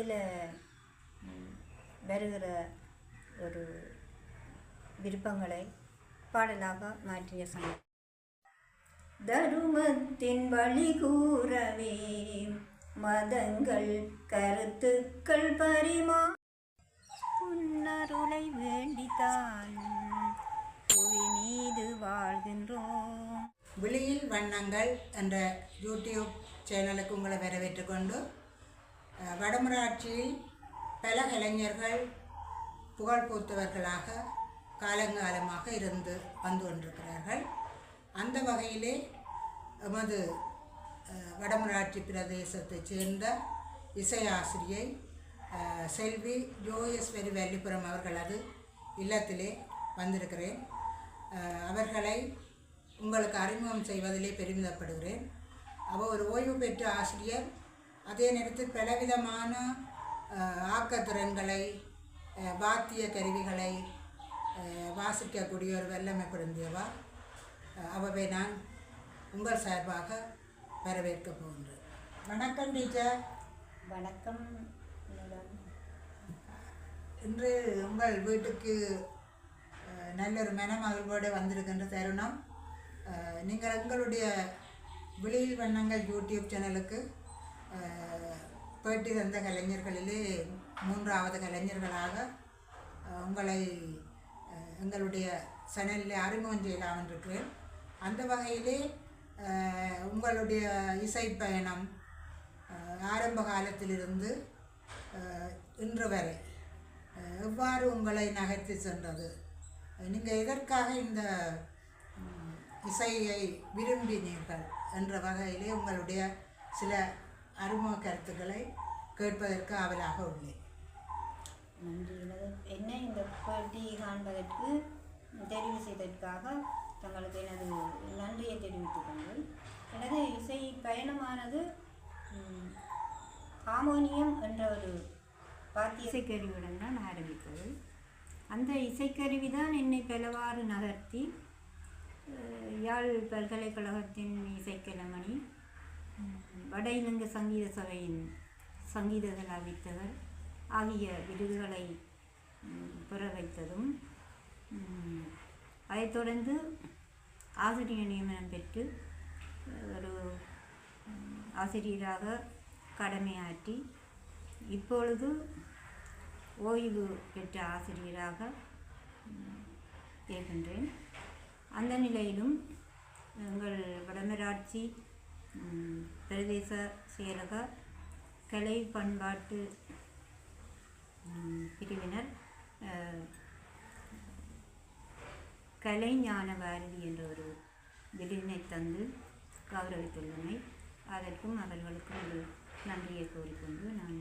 அதில் வருகிற ஒரு விருப்பங்களை பாடலாக மாற்றிய சங்கம். தருமத்தின் வழி கூறவே மதங்கள் கருத்துக்கள் பரிமா புன்னருளை வேண்டித்தான் புவி மீது வாழ்கின்றோம். விழியில் வண்ணங்கள் என்ற யூடியூப் சேனலுக்கு உங்களை வரவேற்று கொண்டு வடமராட்சியில் பல கலைஞர்கள் புகழ் பூத்தவர்களாக காலங்காலமாக இருந்து வந்து கொண்டிருக்கிறார்கள். அந்த வகையிலே எமது வடமராட்சி பிரதேசத்தைச் சேர்ந்த இசையாசிரியை செல்வி ஜோயஸ்வரி வள்ளிபுரம் அவர்களது இல்லத்திலே வந்திருக்கிறேன். அவர்களை உங்களுக்கு அறிமுகம் செய்வதிலே பெருமிதப்படுகிறேன். அவர் ஒரு ஓய்வு பெற்ற ஆசிரியர், அதே நேரத்தில் பலவிதமான ஆக்கத்திறன்களை வாத்திய கருவிகளை வாசிக்கக்கூடிய ஒரு வல்லமை பொருந்தியவா. அவரை நான் உங்கள் சார்பாக வரவேற்க போகின்றேன். வணக்கம் டீச்சர். வணக்கம். இன்று உங்கள் வீட்டுக்கு நல்ல ஒரு மனமகிழ்வோடு வந்திருக்கின்ற தருணம். நீங்கள் எங்களுடைய விழியில் வண்ணங்கள் யூடியூப் சேனலுக்கு பேட்டி தந்த கலைஞர்களிலே 3வது கலைஞர்களாக உங்களை எங்களுடைய சேனலில் அறிமுகம் செய்யலாம் இருக்கிறேன். அந்த வகையிலே உங்களுடைய இசை பயணம் ஆரம்ப காலத்திலிருந்து இன்று வரை எவ்வாறு உங்களை நகர்த்தி சென்றது, நீங்கள் எதற்காக இந்த இசையை விரும்பினீர்கள் என்ற வகையிலே உங்களுடைய சில அறிமுக கருத்துக்களை கேட்பதற்கு ஆவலாக உள்ளேன். நன்றி. என்ன இந்த பேட்டி காண்பதற்கு தெரிவு செய்ததற்காக தங்களுக்கு எனது நன்றியை தெரிவித்துக் கொண்டு, எனது இசை பயணமானது ஹார்மோனியம் என்ற ஒரு வாத்திய இசைக்கருவியுடன் தான் ஆரம்பித்தது. அந்த இசைக்கருவி தான் என்னை பலவாறு நகர்த்தி யாழ் பல்கலைக்கழகத்தின் இசைக்கலைமணி, வட இலங்கை சங்கீத சபையின் சங்கீத கலாவித்தவர் ஆகிய விருதுகளை பெற வைத்ததும், அதைத் தொடர்ந்து ஆசிரியர் நியமனம் பெற்று ஒரு ஆசிரியராக கடமையாற்றி இப்பொழுது ஓய்வு பெற்ற ஆசிரியராக இருக்கின்றேன். அந்த நிலையிலும் எங்கள் வடமராட்சி பிரதேச செயலக கலை பண்பாட்டு பிரிவினர் கலைஞான பாரதி என்ற ஒரு விருதினை தந்து கௌரவித்துள்ளமை, அதற்கும் அவர்களுக்கும் ஒரு நன்றியை கூறிக்கொண்டு நான்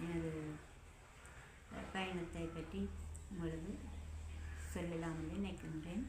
எனது பயணத்தை பற்றி உங்களுக்கு சொல்லலாம் என்று நினைக்கின்றேன்.